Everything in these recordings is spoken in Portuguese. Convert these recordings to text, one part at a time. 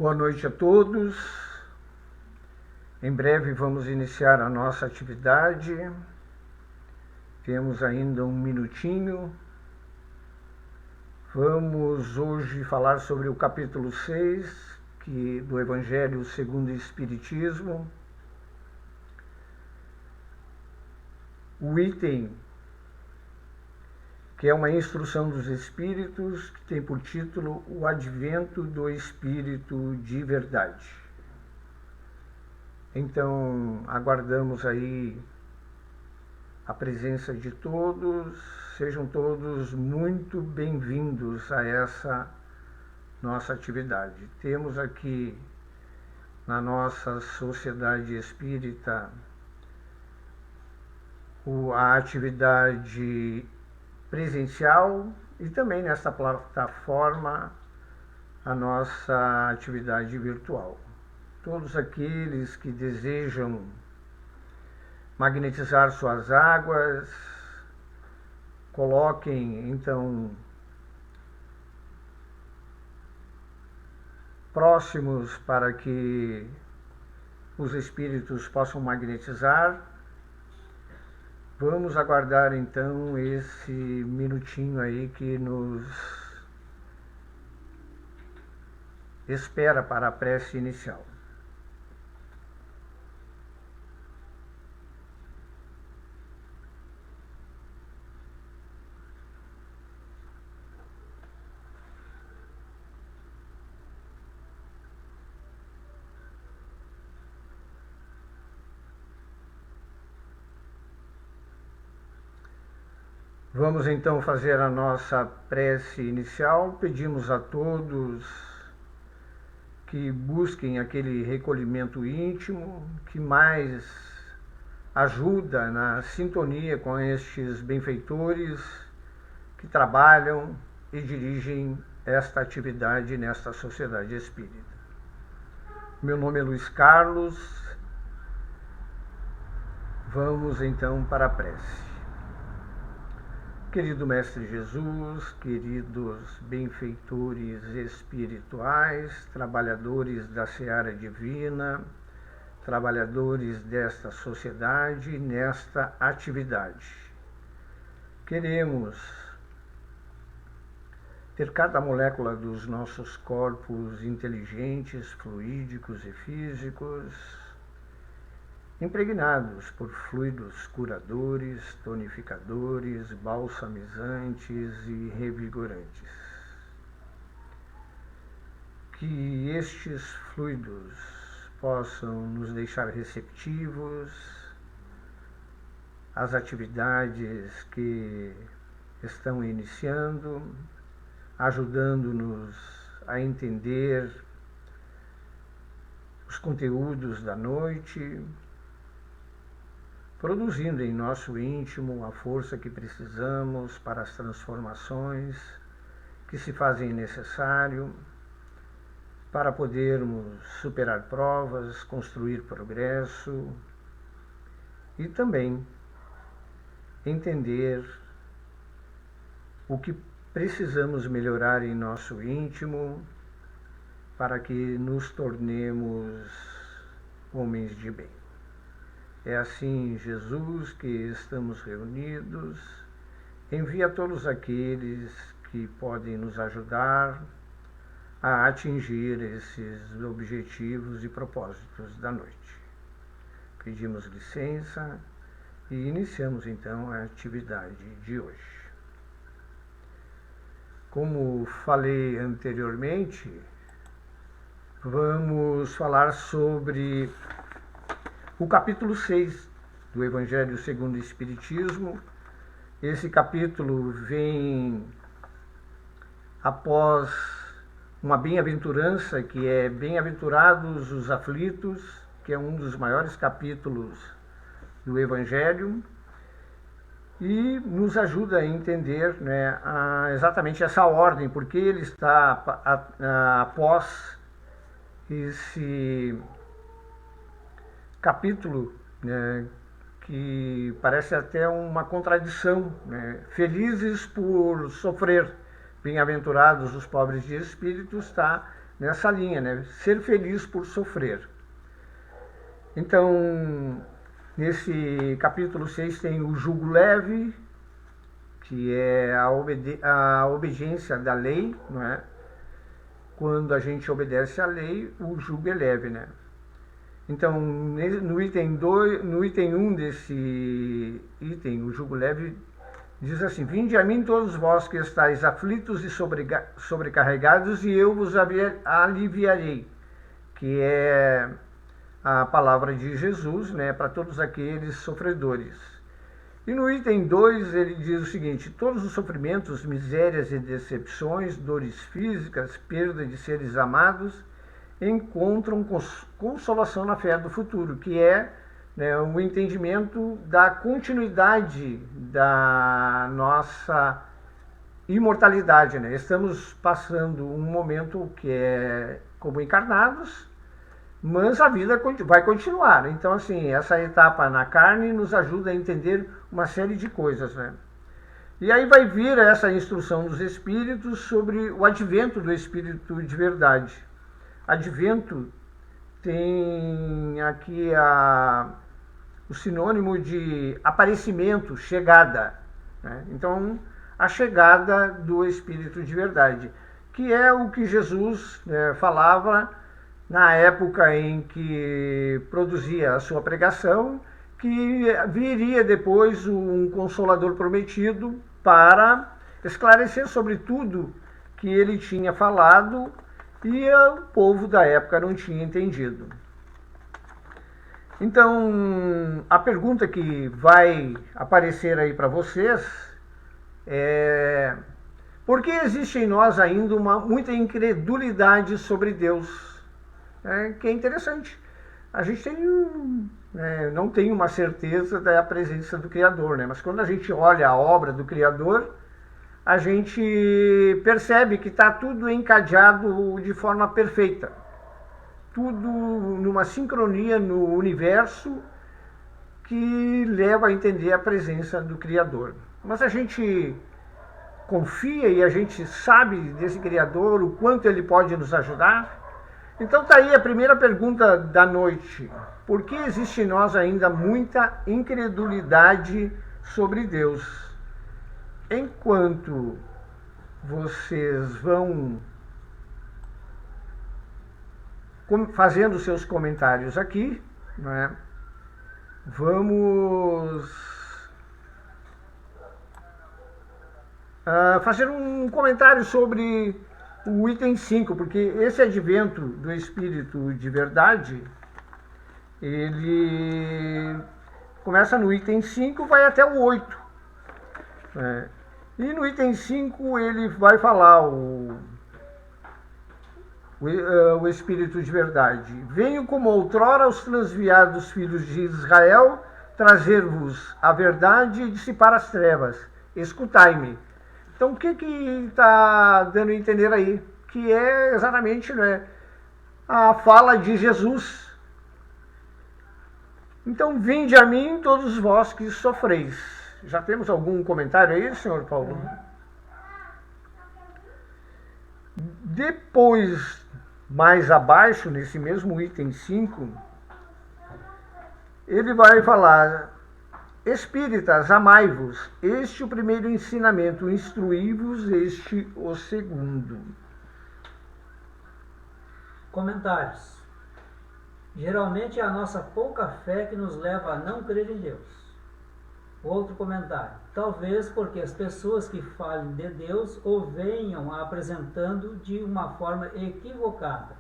Boa noite a todos. Em breve vamos iniciar a nossa atividade. Temos ainda um minutinho. Vamos hoje falar sobre o capítulo 6 do Evangelho segundo o Espiritismo. O item que é uma instrução dos Espíritos, que tem por título O Advento do Espírito de Verdade. Então, aguardamos aí a presença de todos, sejam todos muito bem-vindos a essa nossa atividade. Temos aqui na nossa Sociedade Espírita a atividade presencial e também nesta plataforma a nossa atividade virtual. Todos aqueles que desejam magnetizar suas águas, coloquem então próximos para que os espíritos possam magnetizar. Vamos aguardar então esse minutinho aí que nos espera para a prece inicial. Vamos então fazer a nossa prece inicial. Pedimos a todos que busquem aquele recolhimento íntimo que mais ajuda na sintonia com estes benfeitores que trabalham e dirigem esta atividade nesta sociedade espírita. Meu nome é Luiz Carlos. Vamos então para a prece. Querido Mestre Jesus, queridos benfeitores espirituais, trabalhadores da seara divina, trabalhadores desta sociedade, nesta atividade. Queremos ter cada molécula dos nossos corpos inteligentes, fluídicos e físicos impregnados por fluidos curadores, tonificadores, balsamizantes e revigorantes. Que estes fluidos possam nos deixar receptivos às atividades que estão iniciando, ajudando-nos a entender os conteúdos da noite, produzindo em nosso íntimo a força que precisamos para as transformações que se fazem necessário para podermos superar provas, construir progresso e também entender o que precisamos melhorar em nosso íntimo para que nos tornemos homens de bem. É assim, Jesus, que estamos reunidos. Envia todos aqueles que podem nos ajudar a atingir esses objetivos e propósitos da noite. Pedimos licença e iniciamos então a atividade de hoje. Como falei anteriormente, vamos falar sobre o capítulo 6 do Evangelho segundo o Espiritismo. Esse capítulo vem após uma bem-aventurança, que é Bem-aventurados os aflitos, que é um dos maiores capítulos do Evangelho, e nos ajuda a entender, exatamente essa ordem, porque ele está após esse capítulo, que parece até uma contradição, Felizes por sofrer, bem-aventurados os pobres de espírito, está nessa linha, né? Ser feliz por sofrer. Então, nesse capítulo 6 tem o jugo leve, que é a obediência da lei, não é? Quando a gente obedece à lei, o jugo é leve, né? Então, no item 1 desse item, o jugo leve, diz assim: vinde a mim todos vós que estáis aflitos e sobrecarregados, e eu vos aliviarei, que é a palavra de Jesus, né, para todos aqueles sofredores. E no item 2 ele diz o seguinte: todos os sofrimentos, misérias e decepções, dores físicas, perda de seres amados, encontram consolação na fé do futuro, que é, né, o entendimento da continuidade da nossa imortalidade, né? Estamos passando um momento que é como encarnados, mas a vida vai continuar. Então, assim, essa etapa na carne nos ajuda a entender uma série de coisas, né? E aí vai vir essa instrução dos Espíritos sobre o advento do Espírito de verdade. Advento tem aqui o sinônimo de aparecimento, chegada, né? Então, a chegada do Espírito de verdade, que é o que Jesus, né, falava na época em que produzia a sua pregação, que viria depois um Consolador prometido para esclarecer sobre tudo que ele tinha falado e o povo da época não tinha entendido. Então, a pergunta que vai aparecer aí para vocês é: por que existe em nós ainda muita incredulidade sobre Deus? Que é interessante. A gente não tem uma certeza da presença do Criador, né? Mas quando a gente olha a obra do Criador, a gente percebe que está tudo encadeado de forma perfeita. Tudo numa sincronia no universo que leva a entender a presença do Criador. Mas a gente confia e a gente sabe desse Criador, o quanto ele pode nos ajudar. Então está aí a primeira pergunta da noite: por que existe em nós ainda muita incredulidade sobre Deus? Enquanto vocês vão fazendo seus comentários aqui, né, vamos fazer um comentário sobre o item 5, porque esse advento do Espírito de verdade, ele começa no item 5, vai até o 8. Né? E no item 5 ele vai falar o Espírito de verdade: venho como outrora aos transviados filhos de Israel, trazer-vos a verdade e dissipar as trevas. Escutai-me. Então, o que está dando a entender aí? Que é exatamente, né, a fala de Jesus. Então, vinde a mim todos vós que sofreis. Já temos algum comentário aí, senhor Paulo? Depois, mais abaixo, nesse mesmo item 5, ele vai falar: espíritas, amai-vos, este o primeiro ensinamento, instruí-vos, este o segundo. Comentários. Geralmente é a nossa pouca fé que nos leva a não crer em Deus. Outro comentário: talvez porque as pessoas que falem de Deus o venham apresentando de uma forma equivocada.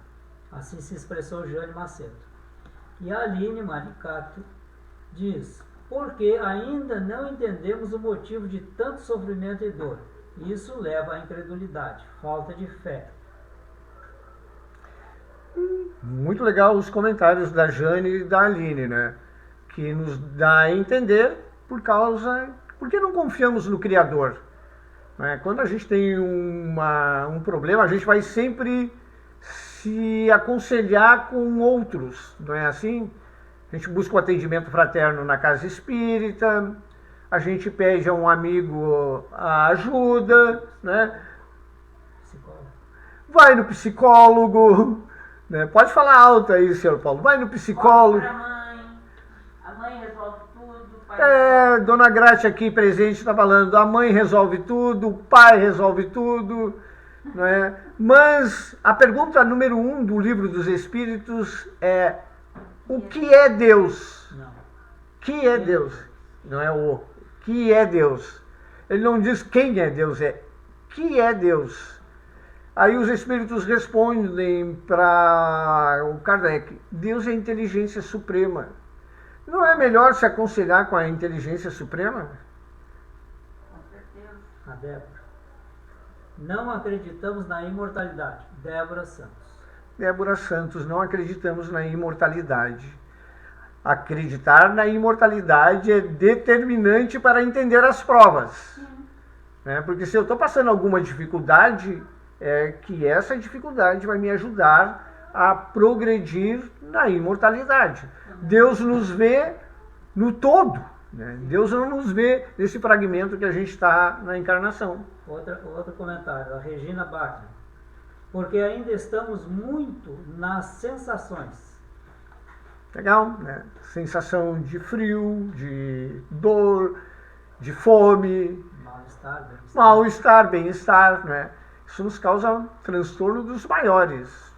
Assim se expressou Jane Macedo. E a Aline Maricato diz: porque ainda não entendemos o motivo de tanto sofrimento e dor. Isso leva à incredulidade, falta de fé. Muito legal os comentários da Jane e da Aline, né? Que nos dá a entender porque não confiamos no Criador. Né? Quando a gente tem um problema, a gente vai sempre se aconselhar com outros, não é assim? A gente busca o atendimento fraterno na casa espírita, a gente pede a um amigo a ajuda, né? vai no psicólogo, né? Pode falar alto aí, senhor Paulo, vai no psicólogo. A mãe resolve tudo, o pai Dona Grácia aqui presente está falando, a mãe resolve tudo, o pai resolve tudo, né? Mas a pergunta número 1 do Livro dos Espíritos é: o que é Deus? Não. Que é Deus? Não é o que é Deus. Ele não diz quem é Deus, é que é Deus. Aí os Espíritos respondem para o Kardec: Deus é a inteligência suprema. Não é melhor se aconselhar com a inteligência suprema? com certeza. A Débora. Não acreditamos na imortalidade. Débora Santos. Débora Santos, não acreditamos na imortalidade. Acreditar na imortalidade é determinante para entender as provas. Né? Porque se eu estou passando alguma dificuldade, é que essa dificuldade vai me ajudar a progredir na imortalidade. Deus nos vê no todo. Né? Deus não nos vê nesse fragmento que a gente está na encarnação. Outro comentário, a Regina Bachmann. Porque ainda estamos muito nas sensações. Legal, né? Sensação de frio, de dor, de fome, mal-estar, bem-estar, né? Isso nos causa um transtorno dos maiores.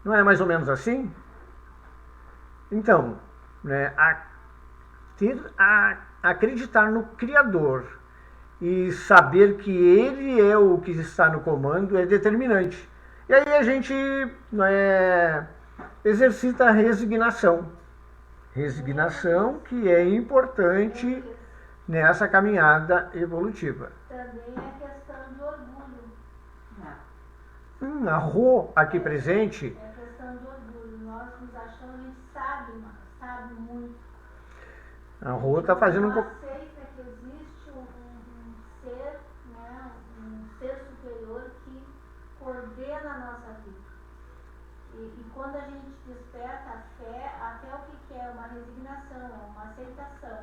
Não é mais ou menos assim? Então, né, acreditar no Criador e saber que Ele é o que está no comando é determinante. E aí a gente exercita a resignação. Resignação que é importante nessa caminhada evolutiva. Também é questão de orgulho. A Rô, aqui presente... É questão de orgulho. Nós nos achamos, a gente sabe muito. A Rô está fazendo um pouco... aceita que existe um ser, né, um ser superior que coordena a nossa vida. E quando a gente desperta a fé o que é? Uma resignação, é uma aceitação.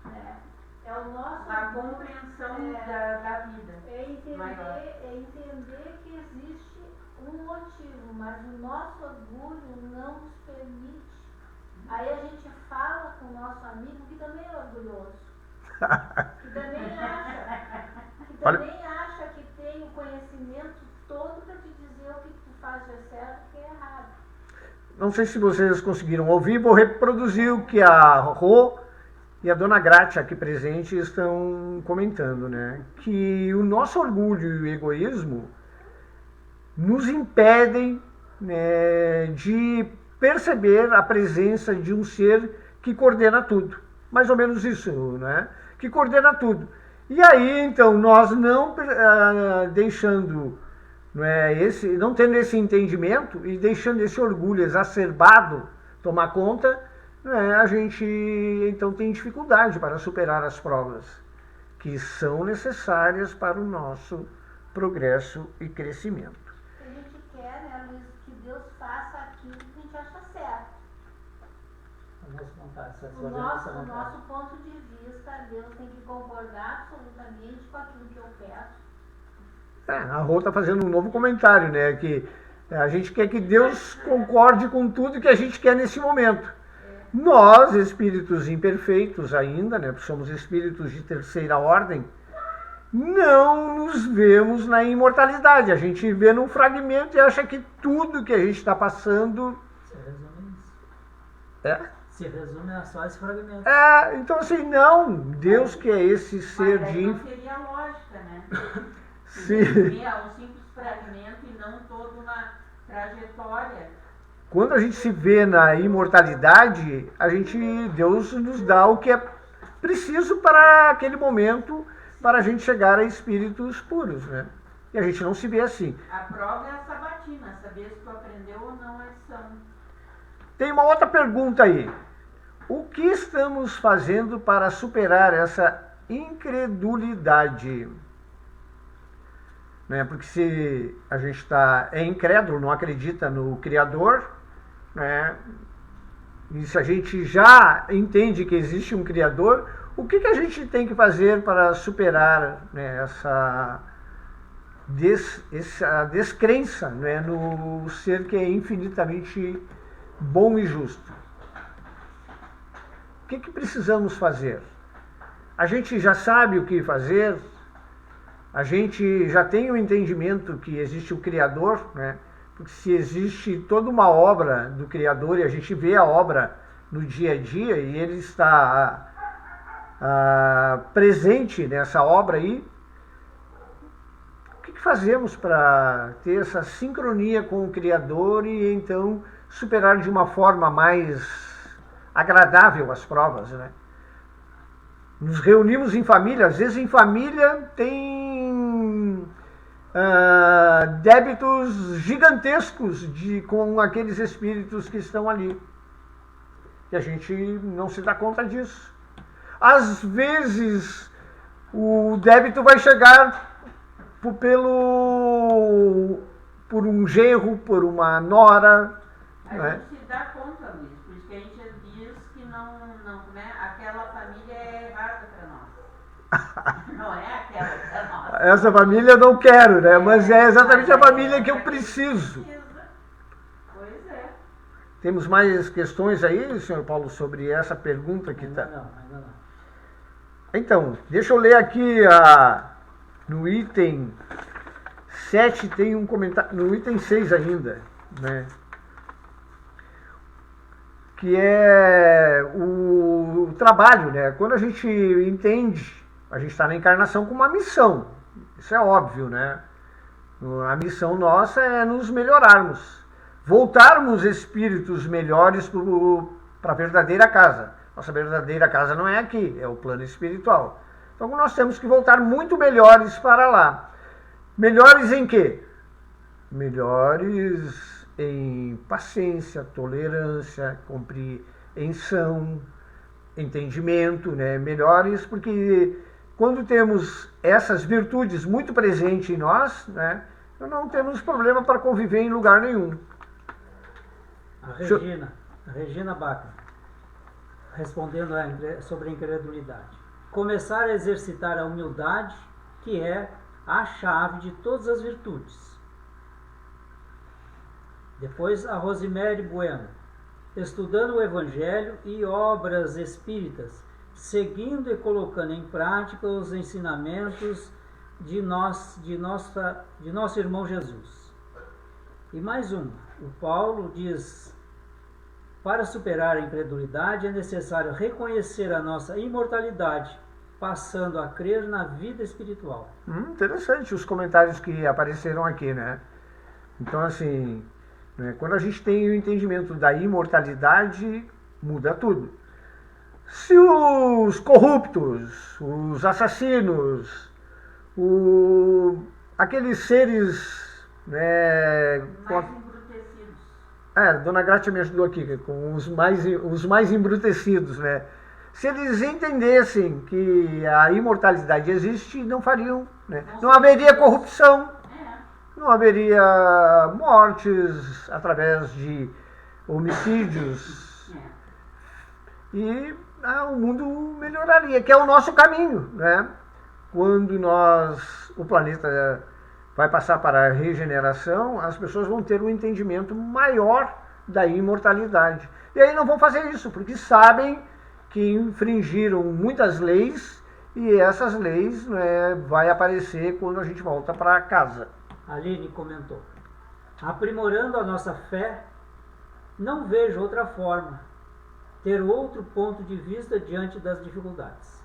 Né? É o nosso... A compreensão da vida. É entender que existe um motivo, mas o nosso orgulho não nos permite. Aí a gente fala com o nosso amigo que também é orgulhoso. Que também acha que tem o conhecimento todo para te dizer o que tu faz de certo e o que é errado. Não sei se vocês conseguiram ouvir, vou reproduzir o que a Rô e a Dona Grácia aqui presente estão comentando, né? Que o nosso orgulho e o egoísmo nos impedem, né, de perceber a presença de um ser que coordena tudo. Mais ou menos isso, né? Que coordena tudo. E aí, então, nós não deixando, não tendo esse entendimento e deixando esse orgulho exacerbado tomar conta, a gente então tem dificuldade para superar as provas que são necessárias para o nosso progresso e crescimento. A gente quer, né, Luiz, que Deus faça aquilo que a gente acha certo. O nosso ponto de vista, Deus tem que concordar absolutamente com aquilo que eu peço. A Rô está fazendo um novo comentário, né? Que a gente quer que Deus concorde com tudo que a gente quer nesse momento. Nós, espíritos imperfeitos ainda, né? Porque somos espíritos de terceira ordem, não nos vemos na imortalidade. A gente vê num fragmento e acha que tudo que a gente está passando... Se resume isso. Se resume a só esse fragmento. Então assim, não. Deus que é esse ser mas de... não seria lógica, né? Sim. Seria um simples fragmento e não toda uma trajetória. Quando a gente se vê na imortalidade, Deus nos dá o que é preciso para aquele momento, para a gente chegar a espíritos puros, né? E a gente não se vê assim. A prova é a sabatina, saber se tu aprendeu ou não a lição. Tem uma outra pergunta aí. O que estamos fazendo para superar essa incredulidade? Né? Porque se a gente é incrédulo, não acredita no Criador, né? E se a gente já entende que existe um Criador, o que a gente tem que fazer para superar, né, essa essa descrença, né, no ser que é infinitamente bom e justo. O que precisamos fazer? A gente já sabe o que fazer, a gente já tem o entendimento que existe o Criador, né? Porque se existe toda uma obra do Criador e a gente vê a obra no dia a dia e ele está presente nessa obra aí, o que fazemos para ter essa sincronia com o Criador e então superar de uma forma mais agradável as provas, né? Nos reunimos em família, às vezes em família tem débitos gigantescos com aqueles espíritos que estão ali. E a gente não se dá conta disso. Às vezes o débito vai chegar por um genro, por uma nora. A gente se dá conta, Luiz, por isso que a gente diz que não, né, aquela família é errada para nós. Não é aquela para nós. Essa família eu não quero, né? Mas é exatamente a família que eu preciso. Pois é. Temos mais questões aí, senhor Paulo, sobre essa pergunta que está? Não, ainda não. Então, deixa eu ler aqui no item 7, tem um comentário, no item 6 ainda, né? Que é o trabalho, né? Quando a gente entende, a gente está na encarnação com uma missão, isso é óbvio, né? A missão nossa é nos melhorarmos, voltarmos espíritos melhores para a verdadeira casa. Nossa verdadeira casa não é aqui, é o plano espiritual. Então nós temos que voltar muito melhores para lá. Melhores em quê? Melhores em paciência, tolerância, compreensão, entendimento, né? Melhores porque quando temos essas virtudes muito presentes em nós, né, não temos problema para conviver em lugar nenhum. A Regina Baca, respondendo sobre a incredulidade. Começar a exercitar a humildade, que é a chave de todas as virtudes. Depois a Rosemary Bueno, estudando o Evangelho e obras espíritas, seguindo e colocando em prática os ensinamentos de nosso irmão Jesus. E mais uma, o Paulo diz: para superar a incredulidade é necessário reconhecer a nossa imortalidade, passando a crer na vida espiritual. Interessante os comentários que apareceram aqui, né? Então, assim, né, quando a gente tem o entendimento da imortalidade, muda tudo. Se os corruptos, os assassinos, aqueles seres, né, Mais embrutecidos. Dona Grácia me ajudou aqui, com os mais embrutecidos, né? Se eles entendessem que a imortalidade existe, não fariam, né? Não haveria corrupção, não haveria mortes através de homicídios e o mundo melhoraria, que é o nosso caminho, né? Quando o planeta vai passar para a regeneração, as pessoas vão ter um entendimento maior da imortalidade. E aí não vão fazer isso, porque sabem que infringiram muitas leis e essas leis, né, vai aparecer quando a gente volta para casa. Aline comentou: aprimorando a nossa fé, não vejo outra forma, ter outro ponto de vista diante das dificuldades.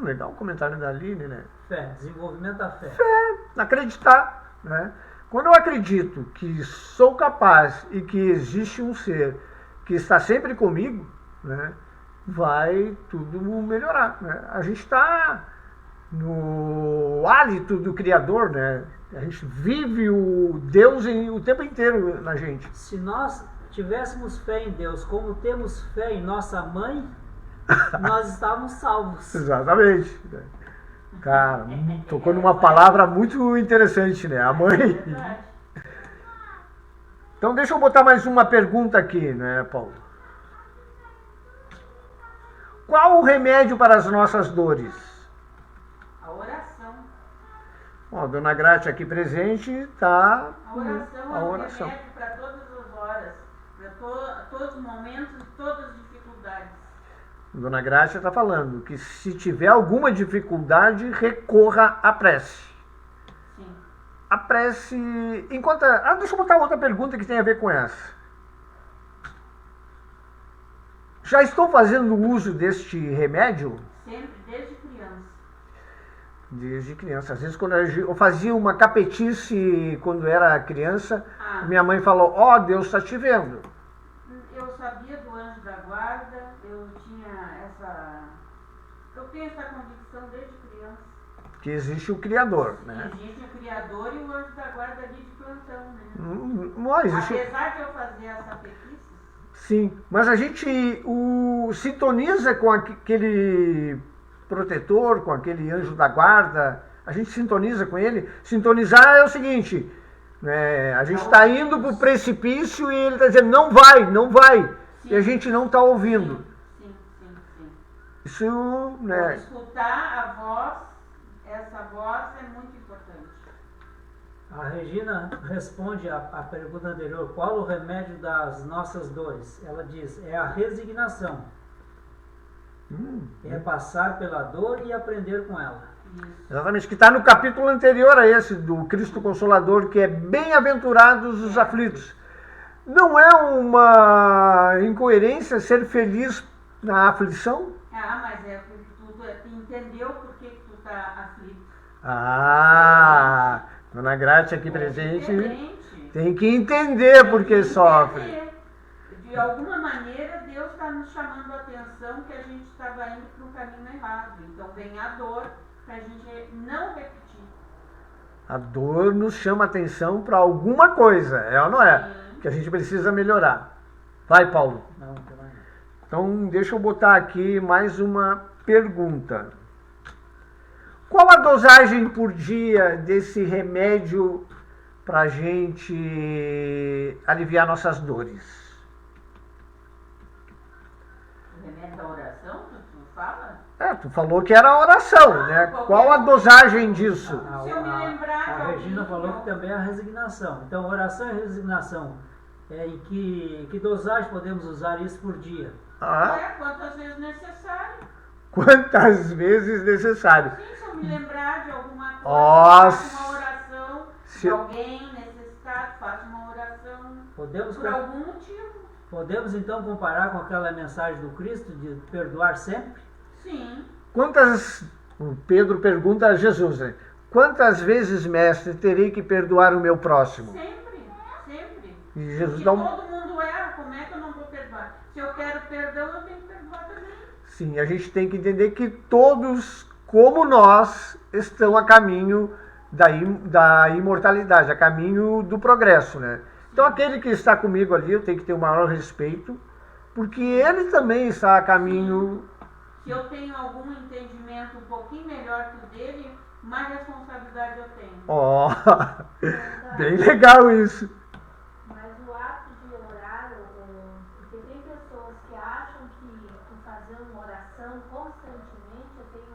Legal o comentário da Aline, né? Fé, desenvolvimento da fé. Acreditar, né? Quando eu acredito que sou capaz e que existe um ser que está sempre comigo, né, vai tudo melhorar, né? A gente está no hálito do Criador, né? A gente vive o Deus o tempo inteiro na gente. Se nós tivéssemos fé em Deus como temos fé em nossa mãe, nós estávamos salvos. Exatamente. Cara, tocou numa palavra muito interessante, né? A mãe. Então deixa eu botar mais uma pergunta aqui, né, Paulo? Qual o remédio para as nossas dores? A oração. Ó, a Dona Grácia aqui presente está A oração a é um oração. remédio para todas as horas, para todos os momentos e todas as dificuldades. Dona Grácia está falando que se tiver alguma dificuldade, recorra à prece. Sim. A prece, enquanto... deixa eu botar outra pergunta que tem a ver com essa. Já estou fazendo uso deste remédio? Sempre, desde criança. Desde criança. Às vezes, quando eu fazia uma capetice quando era criança, minha mãe falou, ó, Deus está te vendo. Eu sabia do anjo da guarda, eu tenho essa convicção desde criança. Que existe o Criador, né? Existe o Criador e o anjo da guarda ali de plantão, né? Não existe... Apesar de eu fazer as sapequices. Sim, mas a gente sintoniza com aquele protetor, com aquele anjo da guarda, a gente sintoniza com ele. Sintonizar é o seguinte, né, a gente está indo para o precipício e ele está dizendo, não vai, não vai, Sim. e a gente não está ouvindo. Sim. Isso, né? Escutar a voz, essa voz é muito importante. A Regina responde à pergunta anterior, qual o remédio das nossas dores? Ela diz, é a resignação. É passar pela dor e aprender com ela. Isso. Exatamente, que está no capítulo anterior a esse, do Cristo Consolador, que é bem-aventurados os aflitos. Não é uma incoerência ser feliz na aflição? Mas é porque tu entendeu por que tu está aflito. Dona Grácia aqui É presente diferente. tem que entender por que Tem que sofre. entender. De alguma maneira, Deus está nos chamando a atenção que a gente estava indo para um caminho errado. Então vem a dor para a gente não repetir. A dor nos chama atenção para alguma coisa, é ou não é? Sim. Que a gente precisa melhorar. Vai, Paulo. Não, também não. Então, deixa eu botar aqui mais uma pergunta. Qual a dosagem por dia desse remédio para a gente aliviar nossas dores? O remédio da oração, tu fala? Tu falou que era a oração, né? Qual a dosagem disso? Se eu me lembrar de A alguém Regina falou que que também é a resignação. Então, oração e resignação. Em que dosagem podemos usar isso por dia? quantas vezes necessário. Quantas vezes necessário. Sim, se eu me lembrar de alguma coisa, Nossa. faço uma oração de alguém necessitado, faço uma oração por algum motivo. Podemos então comparar com aquela mensagem do Cristo de perdoar sempre? Sim. O Pedro pergunta a Jesus, né? Quantas vezes, mestre, terei que perdoar o meu próximo? Sempre. E Jesus Porque dá todo mundo erra, como é que eu não vou perdoar? Se eu quero perdão, eu tenho que perdoar também. Sim, a gente tem que entender que todos, como nós, estão a caminho da imortalidade, a caminho do progresso, né? Então aquele que está comigo ali, eu tenho que ter o maior respeito, porque ele também está a caminho... Se eu tenho algum entendimento um pouquinho melhor que o dele, mais responsabilidade eu tenho. Bem legal isso. Mas o ato de orar, porque tem pessoas que acham que fazer uma oração constantemente, eu tenho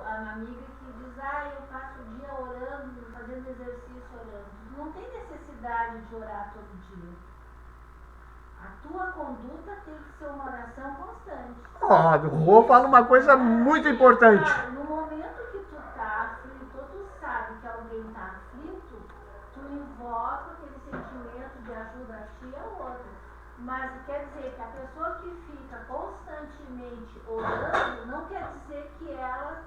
a minha amiga que diz, eu passo o dia orando, fazendo exercício orando. Não tem necessidade de orar todo dia. A tua conduta tem que ser uma oração constante. O Rô fala uma coisa muito importante. No momento que tu tá aflito, tu sabe que alguém tá aflito, tu invoca aquele sentimento de ajuda a ti e ao outro. Mas quer dizer que a pessoa que fica constantemente orando, não quer dizer que ela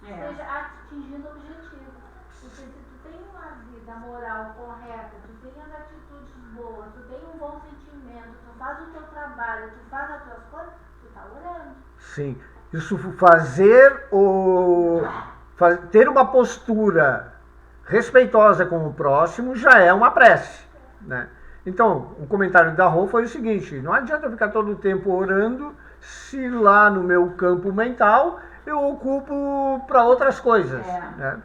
esteja atingindo o objetivo. Porque se tu tem uma vida moral correta, tu tem as atitudes boas, tu tem um bom sentimento, tu faz o teu trabalho, tu faz as tuas coisas, tu tá orando. Sim, isso ter uma postura respeitosa com o próximo já é uma prece, né? Então, o comentário da Rô foi o seguinte, não adianta ficar todo o tempo orando se lá no meu campo mental eu ocupo para outras coisas, né?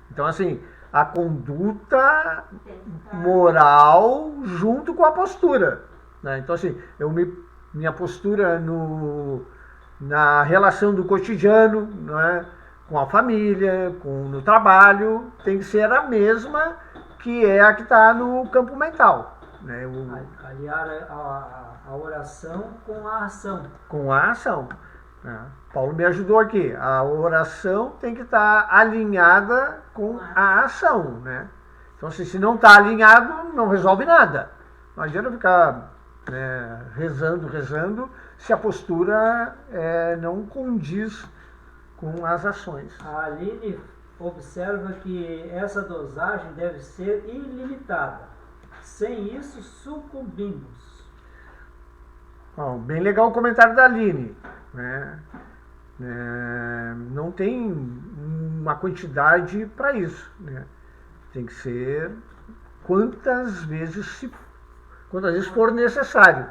Então, assim, a conduta moral junto com a postura, né? Então, assim, minha postura na relação do cotidiano, né? com a família, no trabalho, tem que ser a mesma que é a que está no campo mental. Né? Aliar a oração com a ação. Com a ação. Né? Paulo me ajudou aqui. A oração tem que estar alinhada com a ação. Né? Então, se não está alinhado, não resolve nada. Não adianta ficar rezando, se a postura não condiz com as ações. A Aline observa que essa dosagem deve ser ilimitada. Sem isso, sucumbimos. Bom, bem legal o comentário da Aline. Né? Não tem uma quantidade para isso. Né? Tem que ser quantas vezes for necessário.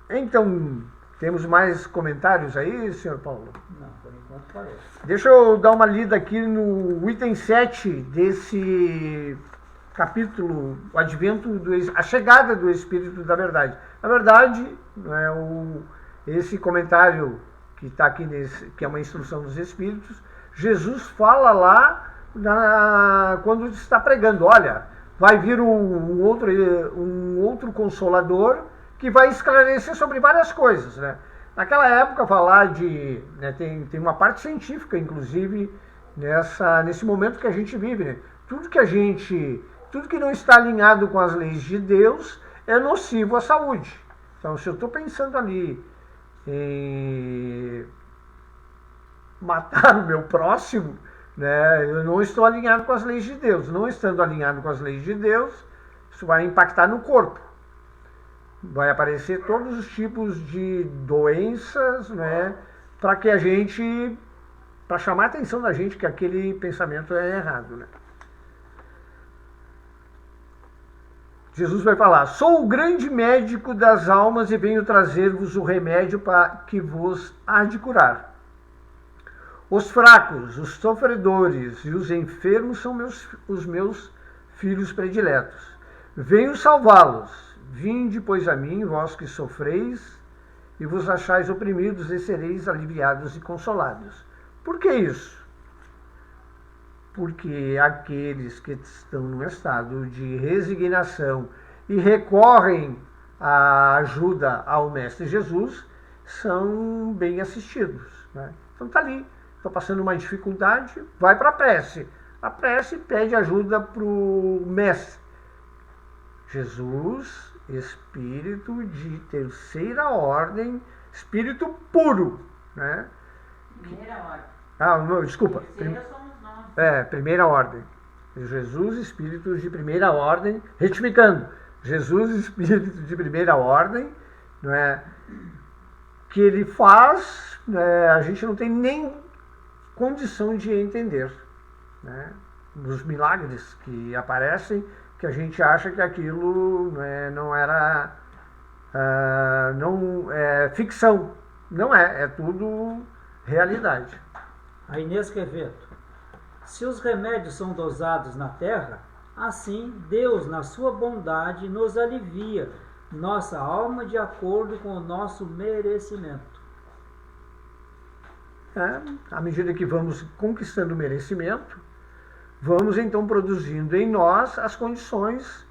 Então, temos mais comentários aí, senhor Paulo? Não, por enquanto parece. Deixa eu dar uma lida aqui no item 7 desse capítulo, o advento, a chegada do Espírito da Verdade. Na verdade, esse comentário que está aqui, que é uma instrução dos Espíritos, Jesus fala lá quando está pregando, olha, vai vir um outro Consolador que vai esclarecer sobre várias coisas. Né? Naquela época, falar de... Né, tem uma parte científica, inclusive, nesse momento que a gente vive. Né? Tudo que não está alinhado com as leis de Deus é nocivo à saúde. Então, se eu estou pensando ali em matar o meu próximo, né, eu não estou alinhado com as leis de Deus. Não estando alinhado com as leis de Deus, isso vai impactar no corpo. Vai aparecer todos os tipos de doenças, né, para chamar a atenção da gente que aquele pensamento é errado. Né? Jesus vai falar, sou o grande médico das almas e venho trazer-vos o remédio para que vos há de curar. Os fracos, os sofredores e os enfermos são os meus filhos prediletos. Venho salvá-los. Vinde, pois, a mim, vós que sofreis, e vos achais oprimidos, e sereis aliviados e consolados. Por que isso? Porque aqueles que estão num estado de resignação e recorrem à ajuda ao Mestre Jesus, são bem assistidos. Né? Então está ali, está passando uma dificuldade, vai para a prece. A prece pede ajuda para o Mestre. Jesus, espírito de terceira ordem, espírito puro. Né? Primeira ordem. Não, desculpa. Terceira somos nós. Primeira ordem. Jesus, espírito de primeira ordem, retificando. Jesus, espírito de primeira ordem, não é? Que ele faz, né, a gente não tem nem condição de entender. Né? Os milagres que aparecem, que a gente acha que aquilo, né, não era ficção. Não é tudo realidade. A Inês Quevedo. Se os remédios são dosados na terra, assim Deus, na sua bondade, nos alivia nossa alma de acordo com o nosso merecimento. À medida que vamos conquistando o merecimento, vamos então produzindo em nós as condições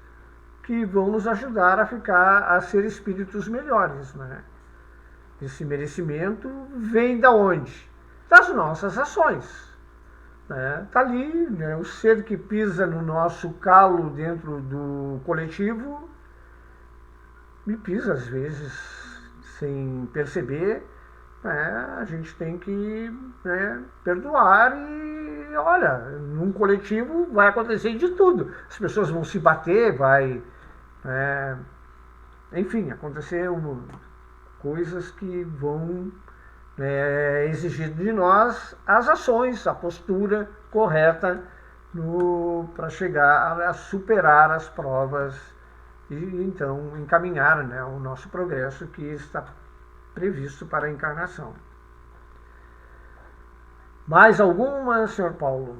que vão nos ajudar a ser espíritos melhores. Né? Esse merecimento vem da onde? Das nossas ações. Está ali, né? O ser que pisa no nosso calo dentro do coletivo me pisa às vezes sem perceber. A gente tem que, né, perdoar e, olha, num coletivo vai acontecer de tudo. As pessoas vão se bater, enfim, acontecer coisas que vão exigir de nós as ações, a postura correta para chegar a superar as provas e então encaminhar, né, o nosso progresso que está previsto para a encarnação. Mais alguma, senhor Paulo?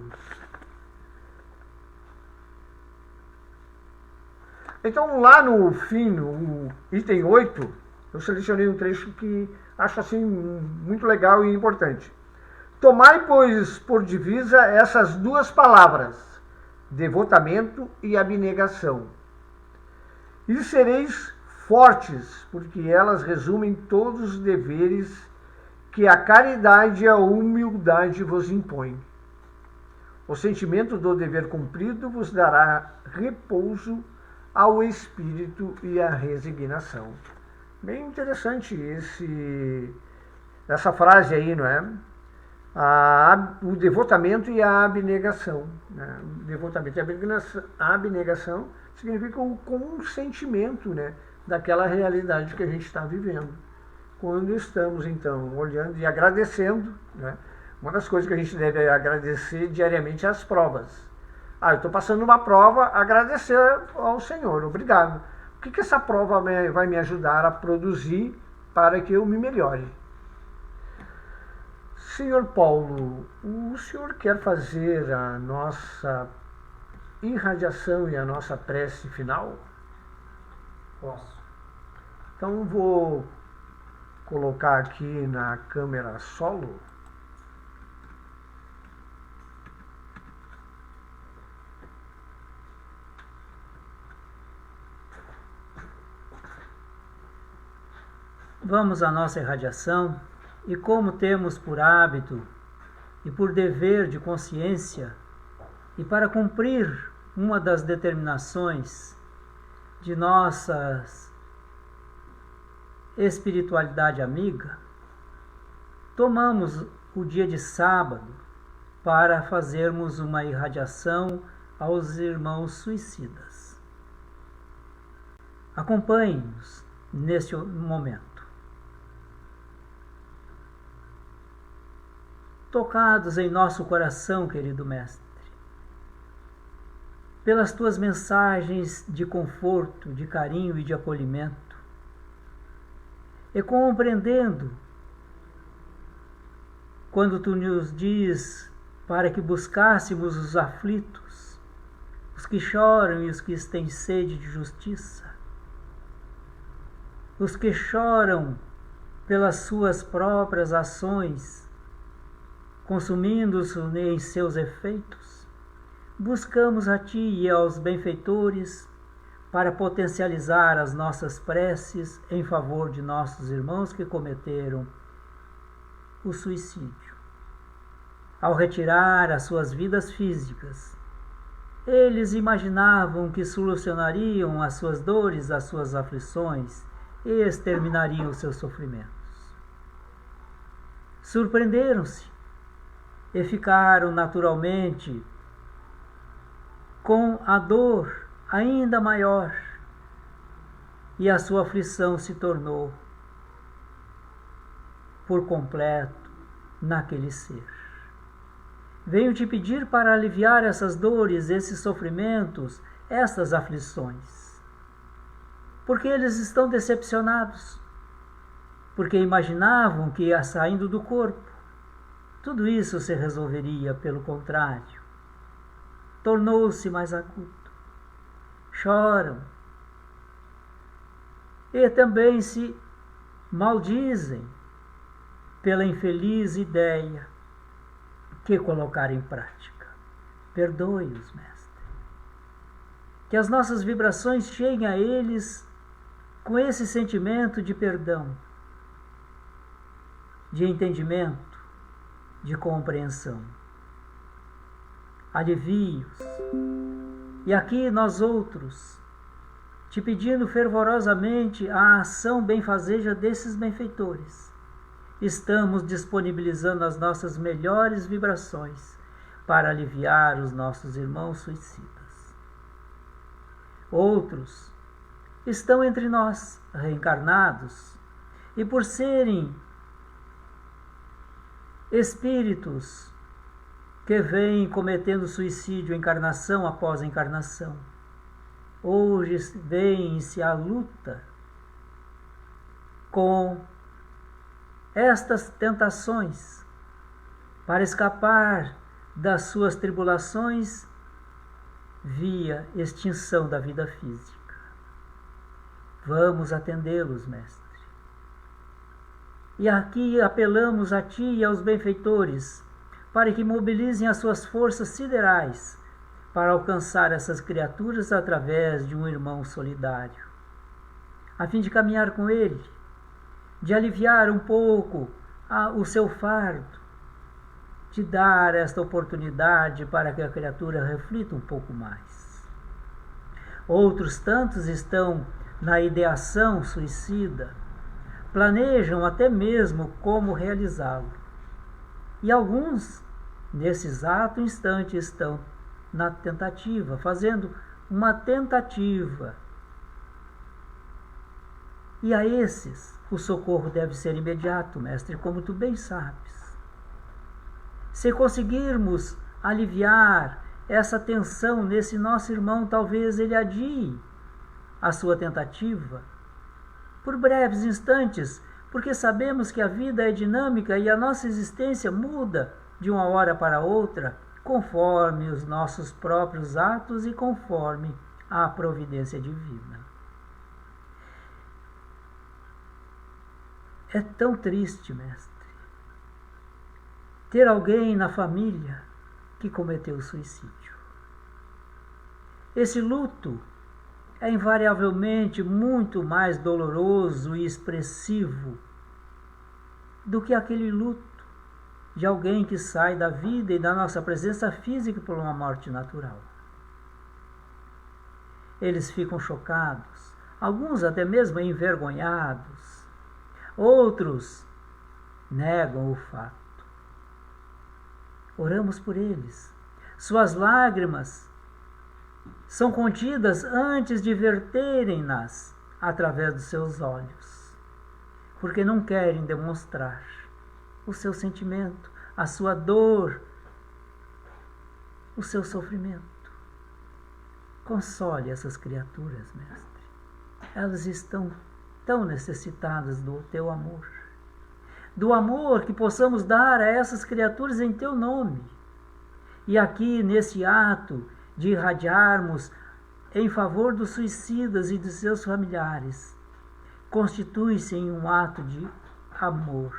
Então, lá no fim, no item 8, eu selecionei um trecho que acho assim muito legal e importante. Tomai, pois, por divisa essas duas palavras, devotamento e abnegação, e sereis fortes, porque elas resumem todos os deveres que a caridade e a humildade vos impõem. O sentimento do dever cumprido vos dará repouso ao espírito e à resignação. Bem interessante essa frase aí, não é? O devotamento e a abnegação. Né? O devotamento e a abnegação significa o consentimento, né, daquela realidade que a gente está vivendo. Quando estamos, então, olhando e agradecendo, né? Uma das coisas que a gente deve agradecer diariamente é as provas. Eu estou passando uma prova, agradecer ao Senhor, obrigado. O que essa prova vai me ajudar a produzir para que eu me melhore? Senhor Paulo, o senhor quer fazer a nossa irradiação e a nossa prece final? Posso. Então vou colocar aqui na câmera solo. Vamos à nossa irradiação, e como temos por hábito e por dever de consciência, e para cumprir uma das determinações de nossa espiritualidade amiga, tomamos o dia de sábado para fazermos uma irradiação aos irmãos suicidas. Acompanhe-nos neste momento. Tocados em nosso coração, querido Mestre, pelas tuas mensagens de conforto, de carinho e de acolhimento, e compreendendo quando tu nos diz para que buscássemos os aflitos, os que choram e os que têm sede de justiça, os que choram pelas suas próprias ações, consumindo-se em seus efeitos, buscamos a Ti e aos benfeitores para potencializar as nossas preces em favor de nossos irmãos que cometeram o suicídio. Ao retirar as suas vidas físicas, eles imaginavam que solucionariam as suas dores, as suas aflições e exterminariam os seus sofrimentos. Surpreenderam-se e ficaram naturalmente com a dor ainda maior, e a sua aflição se tornou por completo naquele ser. Venho te pedir para aliviar essas dores, esses sofrimentos, essas aflições, porque eles estão decepcionados, porque imaginavam que, saindo do corpo, tudo isso se resolveria. Pelo contrário, tornou-se mais agudo. Choram e também se maldizem pela infeliz ideia que colocaram em prática. Perdoe-os, Mestre. Que as nossas vibrações cheguem a eles com esse sentimento de perdão, de entendimento, de compreensão. Alivie-os. E aqui nós outros, te pedindo fervorosamente a ação benfazeja desses benfeitores, estamos disponibilizando as nossas melhores vibrações para aliviar os nossos irmãos suicidas. Outros estão entre nós, reencarnados, e por serem espíritos que vêm cometendo suicídio encarnação após encarnação, hoje vêm-se à luta com estas tentações para escapar das suas tribulações via extinção da vida física. Vamos atendê-los, Mestre. E aqui apelamos a Ti e aos benfeitores para que mobilizem as suas forças siderais para alcançar essas criaturas através de um irmão solidário, a fim de caminhar com ele, de aliviar um pouco o seu fardo, de dar esta oportunidade para que a criatura reflita um pouco mais. Outros tantos estão na ideação suicida, planejam até mesmo como realizá-lo. E alguns, nesse exato instante, estão na tentativa, fazendo uma tentativa. E a esses, o socorro deve ser imediato, mestre, como tu bem sabes. Se conseguirmos aliviar essa tensão nesse nosso irmão, talvez ele adie a sua tentativa por breves instantes, porque sabemos que a vida é dinâmica e a nossa existência muda de uma hora para outra, conforme os nossos próprios atos e conforme a providência divina. É tão triste, mestre, ter alguém na família que cometeu suicídio. Esse luto é invariavelmente muito mais doloroso e expressivo do que aquele luto de alguém que sai da vida e da nossa presença física por uma morte natural. Eles ficam chocados, alguns até mesmo envergonhados, outros negam o fato. Oramos por eles. Suas lágrimas são contidas antes de verterem-nas através dos seus olhos, porque não querem demonstrar o seu sentimento, a sua dor, o seu sofrimento. Console essas criaturas, mestre. Elas estão tão necessitadas do teu amor. Do amor que possamos dar a essas criaturas em teu nome. E aqui, nesse ato de irradiarmos em favor dos suicidas e dos seus familiares, constitui-se em um ato de amor,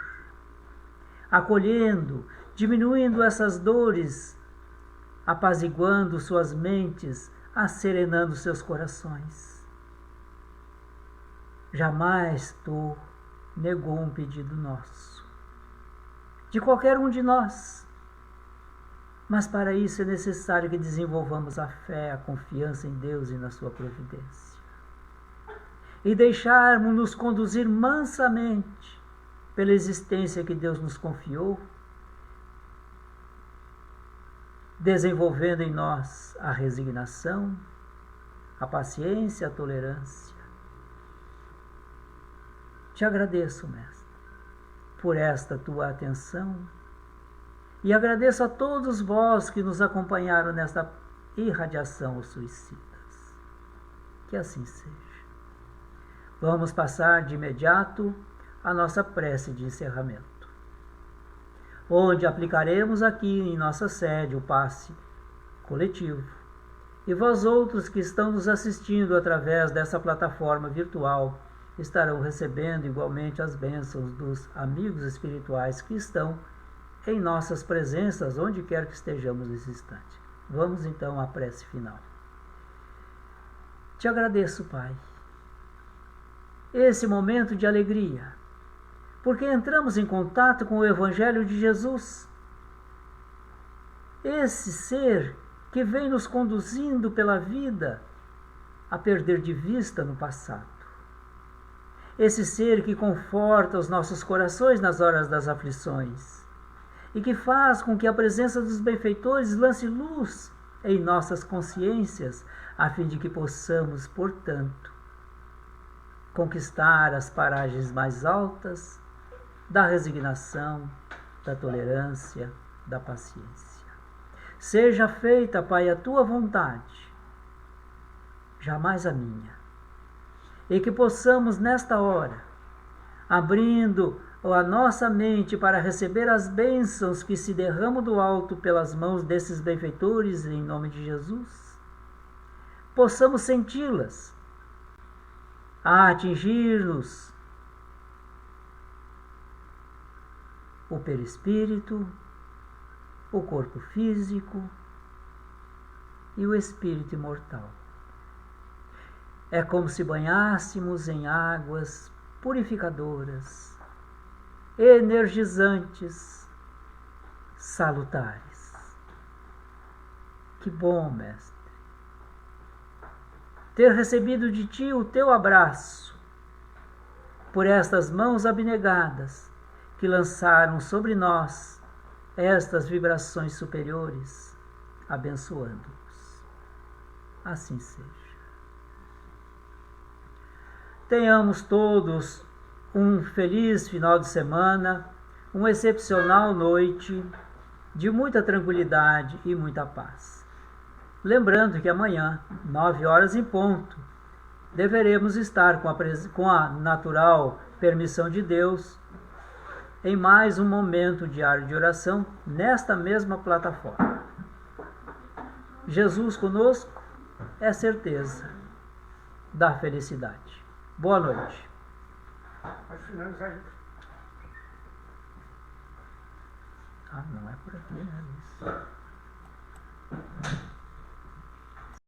acolhendo, diminuindo essas dores, apaziguando suas mentes, acerenando seus corações. Jamais tu negou um pedido nosso, de qualquer um de nós. Mas para isso é necessário que desenvolvamos a fé, a confiança em Deus e na sua providência. E deixarmos-nos conduzir mansamente pela existência que Deus nos confiou, desenvolvendo em nós a resignação, a paciência, a tolerância. Te agradeço, mestre, por esta tua atenção. E agradeço a todos vós que nos acompanharam nesta irradiação aos suicidas. Que assim seja. Vamos passar de imediato a nossa prece de encerramento, onde aplicaremos aqui em nossa sede o passe coletivo. E vós outros que estão nos assistindo através dessa plataforma virtual estarão recebendo igualmente as bênçãos dos amigos espirituais que estão em nossas presenças, onde quer que estejamos nesse instante. Vamos então à prece final. Te agradeço, Pai, esse momento de alegria, porque entramos em contato com o Evangelho de Jesus, esse ser que vem nos conduzindo pela vida a perder de vista no passado, esse ser que conforta os nossos corações nas horas das aflições, e que faz com que a presença dos benfeitores lance luz em nossas consciências, a fim de que possamos, portanto, conquistar as paragens mais altas da resignação, da tolerância, da paciência. Seja feita, Pai, a tua vontade, jamais a minha, e que possamos, nesta hora, abrindo a nossa mente para receber as bênçãos que se derramam do alto pelas mãos desses benfeitores, em nome de Jesus, possamos senti-las a atingir-nos o perispírito, o corpo físico e o espírito imortal. É como se banhássemos em águas purificadoras, energizantes, salutares. Que bom, mestre, ter recebido de ti o teu abraço, por estas mãos abnegadas que lançaram sobre nós estas vibrações superiores, abençoando-os. Assim seja. Tenhamos todos um feliz final de semana, uma excepcional noite de muita tranquilidade e muita paz. Lembrando que amanhã, 9 horas em ponto, deveremos estar com a natural permissão de Deus em mais um momento diário de oração nesta mesma plataforma. Jesus conosco é certeza da felicidade. Boa noite. Pode finalizar aí. Ah, não é por aqui, né, Luiz?